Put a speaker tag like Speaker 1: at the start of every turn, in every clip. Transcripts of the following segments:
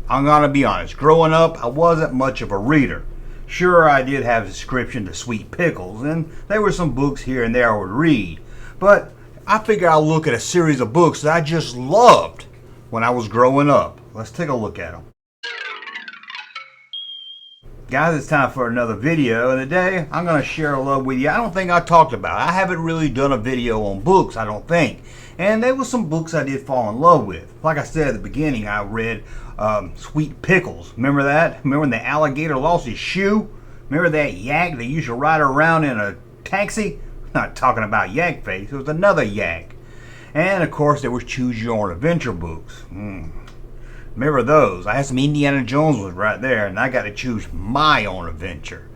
Speaker 1: I'm gonna be honest, growing up, I wasn't much of a reader. Sure, I did have a subscription to Sweet Pickles, and there were some books here and there I would read. But I figured I'll look at a series of books that I just loved when I was growing up. Let's take a look at them. Guys, it's time for another video, and today I'm going to share a love with you I don't think I talked about. I haven't really done a video on books, I don't think. And there were some books I did fall in love with. Like I said at the beginning, I read Sweet Pickles. Remember that? Remember when the alligator lost his shoe? Remember that yak that used to ride around in a taxi? Not talking about Yak Face, it was another yak. And of course there was Choose Your Own Adventure books. Remember those? I had some Indiana Jones was right there, and I got to choose my own adventure.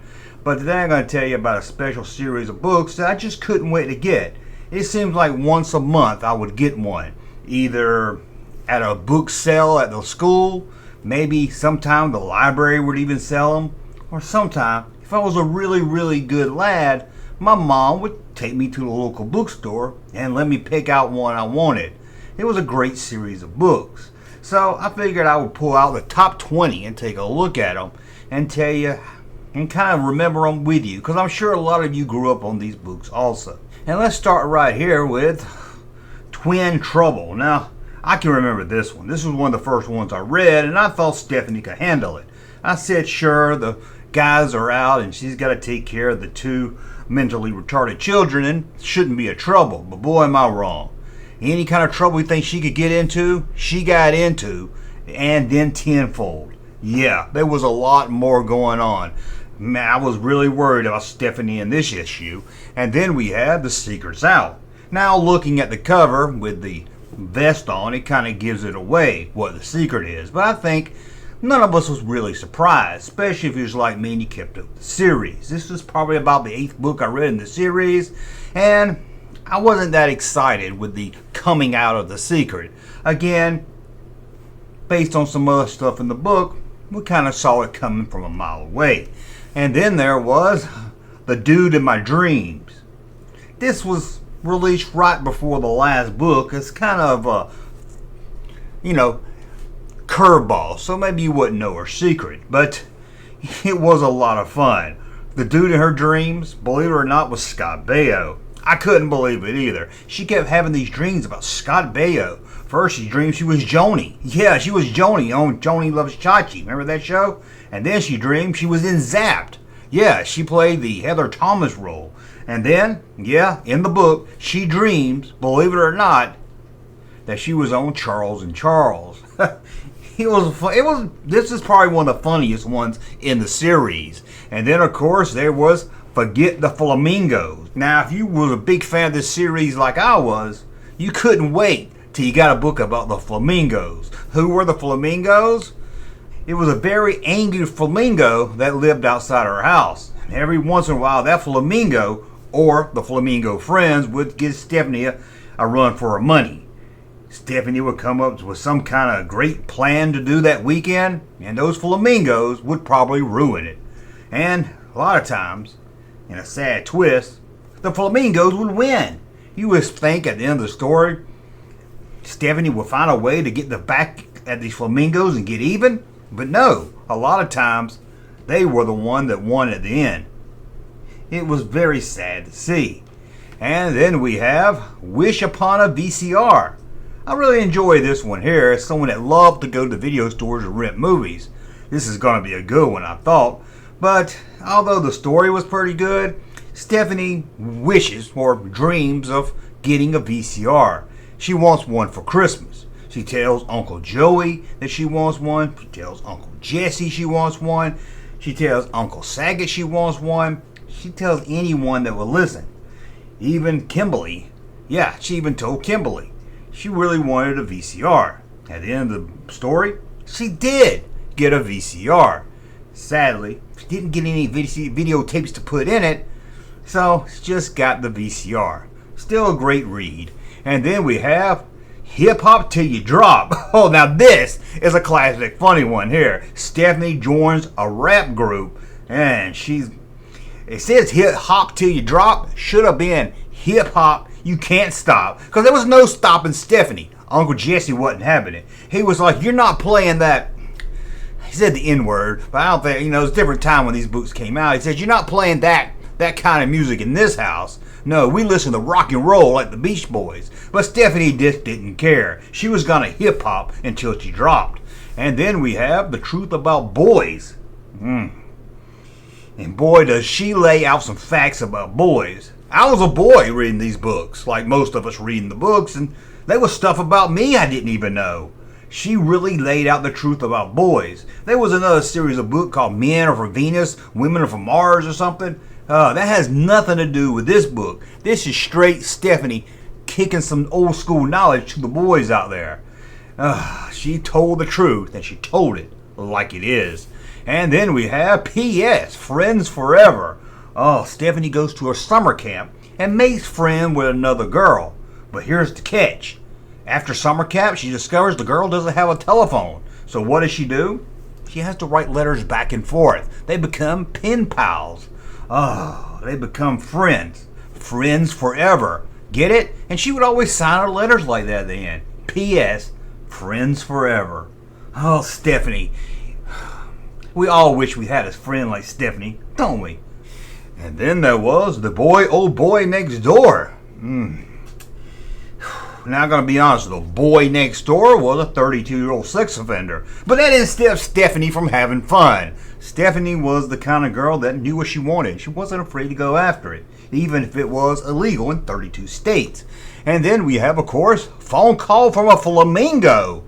Speaker 1: But today I'm going to tell you about a special series of books that I just couldn't wait to get. It seems like once a month I would get one, either at a book sale at the school, maybe sometime the library would even sell them, or sometime if I was a really good lad, my mom would take me to the local bookstore and let me pick out one I wanted. It was a great series of books. So I figured I would pull out the top 20 and take a look at them and tell you and kind of remember them with you, because I'm sure a lot of you grew up on these books also. And let's start right here with Twin Trouble. Now, I can remember this one. This was one of the first ones I read, and I thought Stephanie could handle it. I said, sure, the guys are out and she's got to take care of the two mentally retarded children and shouldn't be a trouble. But boy, am I wrong. Any kind of trouble you think she could get into, she got into, and then tenfold. Yeah, there was a lot more going on. Man, I was really worried about Stephanie in this issue. And then we had The Secret's Out. Now looking at the cover with the vest on, it kind of gives it away what the secret is. But I think none of us was really surprised, especially if you was like me and you kept up the series. This was probably about the 8th book I read in the series, and I wasn't that excited with the coming out of the secret. Again, based on some other stuff in the book, we kind of saw it coming from a mile away. And then there was The Dude in My Dreams. This was released right before the last book. It's kind of a, curveball, so maybe you wouldn't know her secret, but it was a lot of fun. The Dude in Her Dreams, believe it or not, was Scott Baio. I couldn't believe it either. She kept having these dreams about Scott Baio. First she dreamed she was Joni. Yeah, she was Joni on Joni Loves Chachi. Remember that show? And then she dreamed she was in Zapped. Yeah, she played the Heather Thomas role. And then, yeah, in the book, she dreams, believe it or not, that she was on Charles and Charles. This is probably one of the funniest ones in the series. And then of course there was Forget the Flamingos. Now if you were a big fan of this series like I was, you couldn't wait till you got a book about the flamingos. Who were the flamingos? It was a very angry flamingo that lived outside our house. And every once in a while that flamingo or the flamingo friends would give Stephanie a run for her money. Stephanie would come up with some kind of great plan to do that weekend, and those flamingos would probably ruin it. And a lot of times, in a sad twist, the flamingos would win. You would think at the end of the story, Stephanie would find a way to get the back at these flamingos and get even. But no, a lot of times, they were the one that won at the end. It was very sad to see. And then we have Wish Upon a VCR. I really enjoy this one here as someone that loved to go to video stores and rent movies. This is going to be a good one, I thought. But although the story was pretty good, Stephanie wishes or dreams of getting a VCR. She wants one for Christmas. She tells Uncle Joey that she wants one. She tells Uncle Jesse she wants one. She tells Uncle Saga she wants one. She tells anyone that will listen. Even Kimberly. Yeah, she even told Kimberly. She really wanted a VCR. At the end of the story, she did get a VCR. Sadly, she didn't get any videotapes to put in it, so she just got the VCR. Still a great read. And then we have Hip Hop Till You Drop. Oh, now this is a classic funny one here. Stephanie joins a rap group, and it says Hip Hop Till You Drop. Should have been Hip Hop You Can't Stop, because there was no stopping Stephanie. Uncle Jesse wasn't having it. He was like, you're not playing that he said the N-word, but I don't think, you know, it's a different time when these books came out. He said, you're not playing that kind of music in this house. No, we listen to rock and roll like the Beach Boys. But Stephanie just didn't care. She was gonna hip hop until she dropped. And then we have The Truth About Boys. And boy, does she lay out some facts about boys. I was a boy reading these books, like most of us reading the books, and there was stuff about me I didn't even know. She really laid out the truth about boys. There was another series of books called Men Are from Venus, Women Are from Mars or something. That has nothing to do with this book. This is straight Stephanie kicking some old school knowledge to the boys out there. She told the truth, and she told it like it is. And then we have P.S. Friends Forever. Oh, Stephanie goes to her summer camp and makes friends with another girl. But here's the catch. After summer camp, she discovers the girl doesn't have a telephone. So what does she do? She has to write letters back and forth. They become pen pals. Oh, they become friends. Friends forever. Get it? And she would always sign her letters like that at the end. P.S. Friends Forever. Oh, Stephanie. We all wish we had a friend like Stephanie, don't we? And then there was The Boy, Old Boy Next Door. Now I'm going to be honest, the boy next door was a 32-year-old sex offender. But that didn't stop Stephanie from having fun. Stephanie was the kind of girl that knew what she wanted. She wasn't afraid to go after it, even if it was illegal in 32 states. And then we have, of course, Phone Call from a Flamingo.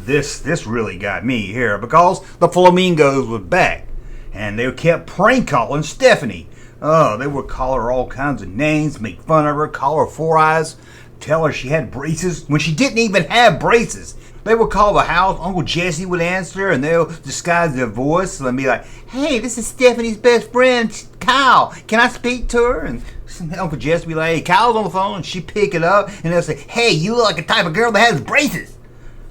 Speaker 1: This really got me here because the Flamingos were back. And they kept prank calling Stephanie. They would call her all kinds of names, make fun of her, call her Four Eyes, tell her she had braces when she didn't even have braces. They would call the house. Uncle Jesse would answer, and they'll disguise their voice and be like, "Hey, this is Stephanie's best friend, Kyle. Can I speak to her?" And Uncle Jesse would be like, "Hey, Kyle's on the phone," and she'd pick it up, and they'll say, "Hey, you look like a type of girl that has braces."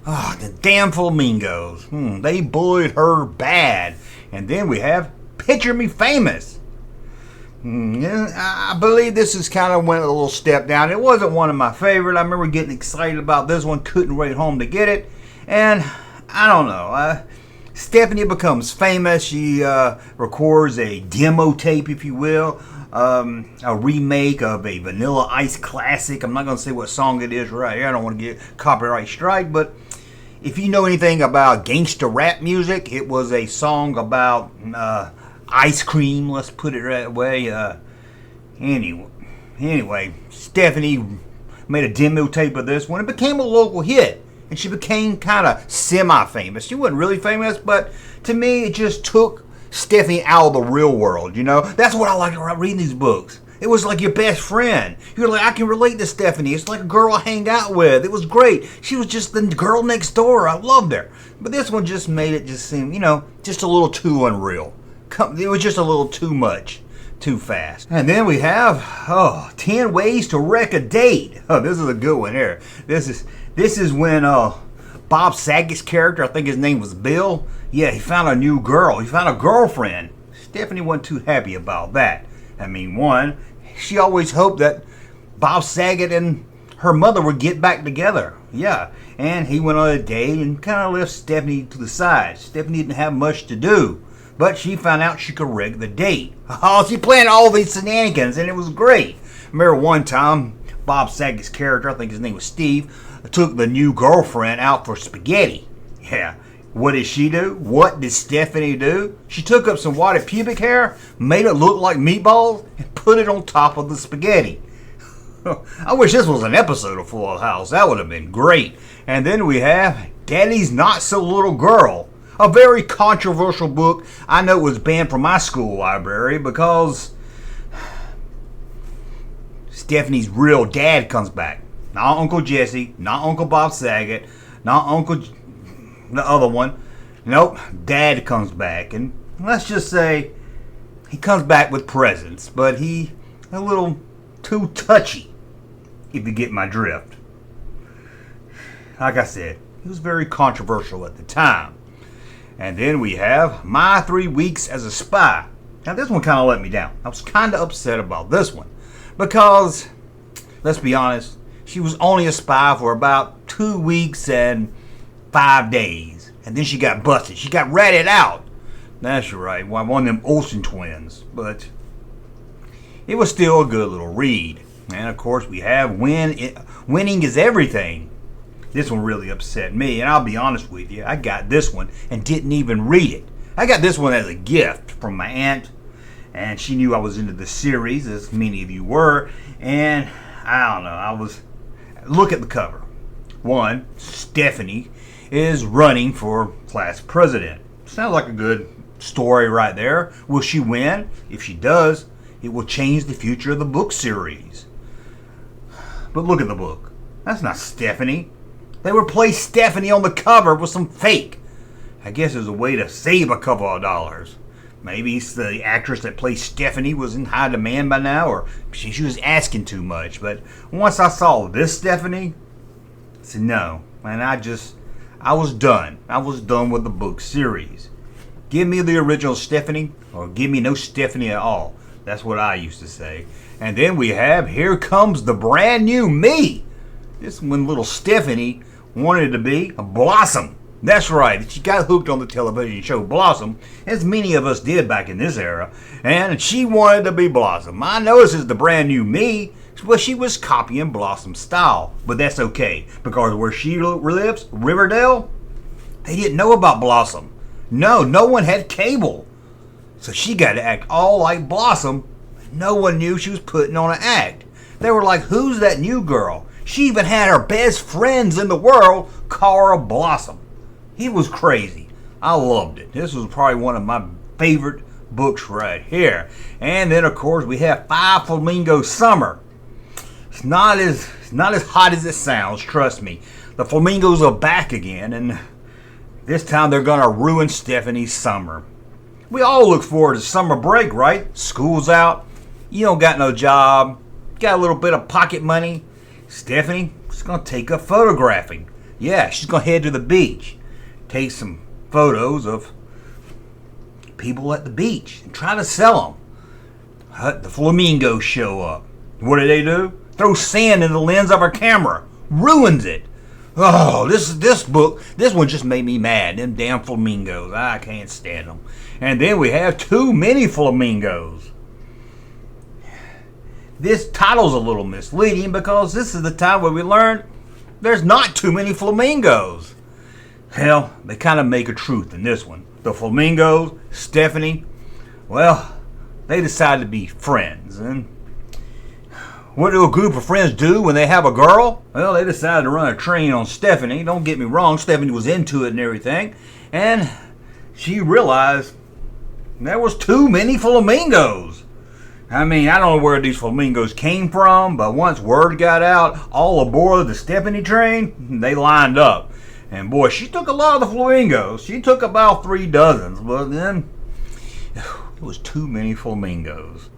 Speaker 1: Oh, the damn flamingos. They bullied her bad. And then we have Picture Me Famous. I believe this is kind of went a little step down. It wasn't one of my favorite. I remember getting excited about this one, couldn't wait home to get it. And I don't know. Stephanie becomes famous. She records a demo tape, if you will, a remake of a Vanilla Ice classic. I'm not going to say what song it is right here. I don't want to get copyright strike, but if you know anything about gangster rap music, it was a song about ice cream, let's put it that way. Anyway, Stephanie made a demo tape of this one. It became a local hit, and she became kind of semi-famous. She wasn't really famous, but to me, it just took Stephanie out of the real world, you know? That's what I like about reading these books. It was like your best friend. You're like, I can relate to Stephanie. It's like a girl I hang out with. It was great. She was just the girl next door. I loved her. But this one just made it just seem, you know, just a little too unreal. It was just a little too much, too fast. And then we have 10 Ways to Wreck a Date. Oh, this is a good one here. This is when Bob Saget's character, I think his name was Bill. Yeah, he found a new girl. He found a girlfriend. Stephanie wasn't too happy about that. I mean, one, she always hoped that Bob Saget and her mother would get back together. Yeah, and he went on a date and kind of left Stephanie to the side. Stephanie didn't have much to do. But she found out she could wreck the date. Oh, she planned all these shenanigans, and it was great. Remember one time, Bob Saget's character, I think his name was Steve, took the new girlfriend out for spaghetti. Yeah, what did she do? What did Stephanie do? She took up some wadded pubic hair, made it look like meatballs, and put it on top of the spaghetti. I wish this was an episode of Full House. That would have been great. And then we have Daddy's Not So Little Girl. A very controversial book. I know it was banned from my school library because Stephanie's real dad comes back. Not Uncle Jesse, not Uncle Bob Saget, not Uncle the other one. Nope, Dad comes back. And let's just say he comes back with presents, but he a little too touchy, if you get my drift. Like I said, he was very controversial at the time. And then we have My 3 Weeks as a Spy. Now this one kind of let me down. I was kind of upset about this one because, let's be honest, she was only a spy for about 2 weeks and 5 days. and then she got busted. She got ratted out. That's right, one of them Olsen twins. But it was still a good little read. And of course, we have Winning is Everything. This one really upset me, and I'll be honest with you, I got this one and didn't even read it. I got this one as a gift from my aunt, and she knew I was into the series, as many of you were, and I don't know, look at the cover. One, Stephanie is running for class president. Sounds like a good story right there. Will she win? If she does, it will change the future of the book series. But look at the book. That's not Stephanie. They replaced Stephanie on the cover with some fake. I guess it was a way to save a couple of dollars. Maybe the actress that plays Stephanie was in high demand by now, or she was asking too much. But once I saw this Stephanie, I said no. And I was done. I was done with the book series. Give me the original Stephanie, or give me no Stephanie at all. That's what I used to say. And then we have Here Comes the Brand New Me. This one, little Stephanie wanted to be a Blossom. That's right, she got hooked on the television show Blossom, as many of us did back in this era, and she wanted to be Blossom. I know this is the brand new me, but she was copying Blossom's style. But that's okay, because where she lives, Riverdale, they didn't know about Blossom. No one had cable. So she got to act all like Blossom. No one knew she was putting on an act. They were like, who's that new girl? She even had her best friends in the world call her Blossom. It was crazy. I loved it. This was probably one of my favorite books right here. And then, of course, we have Five Flamingo Summer. It's not as hot as it sounds, trust me. The flamingos are back again, and this time they're going to ruin Stephanie's summer. We all look forward to summer break, right? School's out. You don't got no job. Got a little bit of pocket money. Stephanie is going to take up photographing. Yeah, she's going to head to the beach. Take some photos of people at the beach and try to sell them. The flamingos show up. What do? Throw sand in the lens of her camera. Ruins it. Oh, this one just made me mad. Them damn flamingos. I can't stand them. And then we have too many flamingos. This title's a little misleading because this is the time where we learn there's not too many flamingos. Hell, they kind of make a truth in this one. The flamingos, Stephanie, well, they decided to be friends. And what do a group of friends do when they have a girl? Well, they decided to run a train on Stephanie. Don't get me wrong, Stephanie was into it and everything. And she realized there was too many flamingos. I mean, I don't know where these flamingos came from, but once word got out, all aboard the Stephanie train, they lined up. And boy, she took a lot of the flamingos. She took about 3 dozens, but then it was too many flamingos.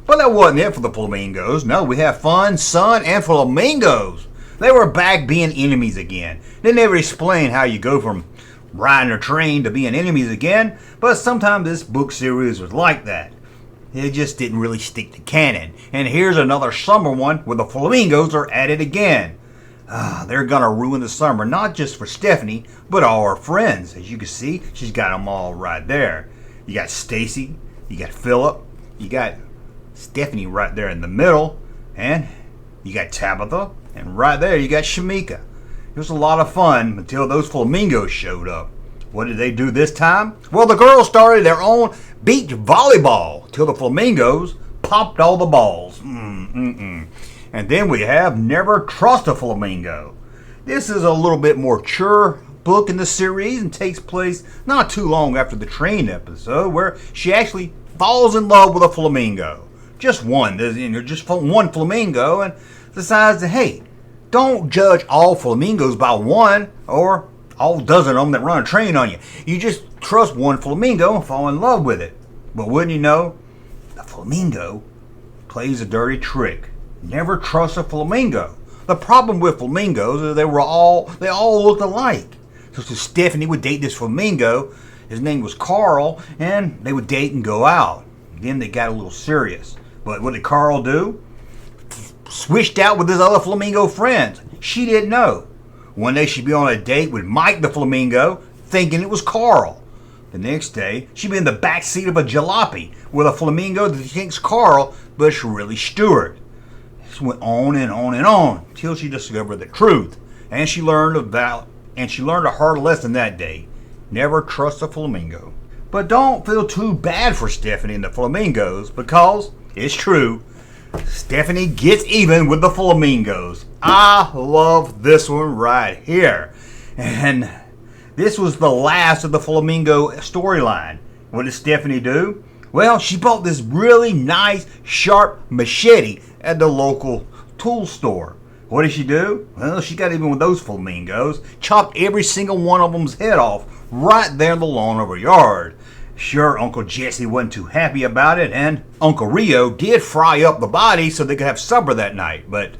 Speaker 1: But that wasn't it for the flamingos. No, we have fun, sun, and flamingos. They were back being enemies again. They never explained how you go from riding a train to being enemies again, but sometimes this book series was like that. It just didn't really stick to canon. And here's another summer one where the flamingos are at it again. They're gonna ruin the summer, not just for Stephanie, but all her friends. As you can see, she's got them all right there. You got Stacy, you got Philip, you got Stephanie right there in the middle, and you got Tabitha, and right there you got Shamika. It was a lot of fun until those flamingos showed up. What did they do this time? Well, the girls started their own beach volleyball till the flamingos popped all the balls. And then we have Never Trust a Flamingo. This is a little bit more mature book in the series and takes place not too long after the train episode where she actually falls in love with a flamingo. Just one, just one flamingo, and decides that, hey, don't judge all flamingos by one or all dozen of them that run a train on you. You just trust one flamingo and fall in love with it. But wouldn't you know, the flamingo plays a dirty trick. Never trust a flamingo. The problem with flamingos is they all looked alike. So Stephanie would date this flamingo. His name was Carl, and they would date and go out. Then they got a little serious. But what did Carl do? Switched out with his other flamingo friends. She didn't know. One day she'd be on a date with Mike the flamingo, thinking it was Carl. The next day, she'd be in the back seat of a jalopy with a flamingo that thinks Carl, but it's really Stuart. This went on and on and on till she discovered the truth, and she learned a hard lesson that day: never trust a flamingo. But don't feel too bad for Stephanie and the flamingos, because it's true, Stephanie gets even with the flamingos. I love this one right here. And this was the last of the flamingo storyline. What did Stephanie do? Well, she bought this really nice, sharp machete at the local tool store. What did she do? Well, she got even with those flamingos, chopped every single one of them's head off right there in the lawn of her yard. Sure, Uncle Jesse wasn't too happy about it, and Uncle Rio did fry up the body so they could have supper that night, but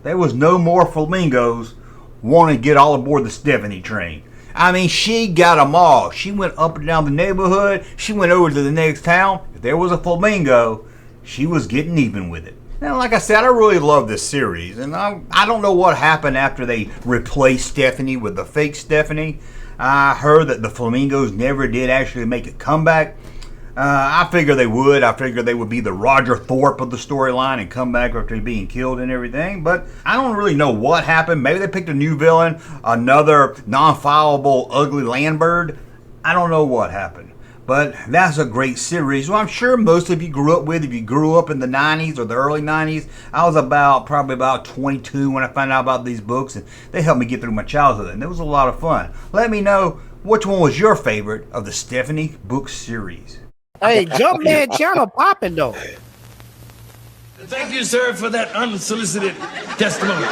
Speaker 1: there was no more flamingos wanting to get all aboard the Stephanie train. I mean, she got them all. She went up and down the neighborhood. She went over to the next town. If there was a flamingo, she was getting even with it. Now, like I said, I really love this series, and I don't know what happened after they replaced Stephanie with the fake Stephanie. I heard that the flamingos never did actually make a comeback. I figured they would. I figured they would be the Roger Thorpe of the storyline and come back after being killed and everything. But I don't really know what happened. Maybe they picked a new villain, another non-fileable ugly landbird. I don't know what happened. But that's a great series. Well, I'm sure most of you grew up with. If you grew up in the 90s or the early 90s, I was probably about 22 when I found out about these books, and they helped me get through my childhood, and it was a lot of fun. Let me know which one was your favorite of the Stephanie book series.
Speaker 2: Hey, Junkman channel popping though.
Speaker 3: Thank you, sir, for that unsolicited testimony.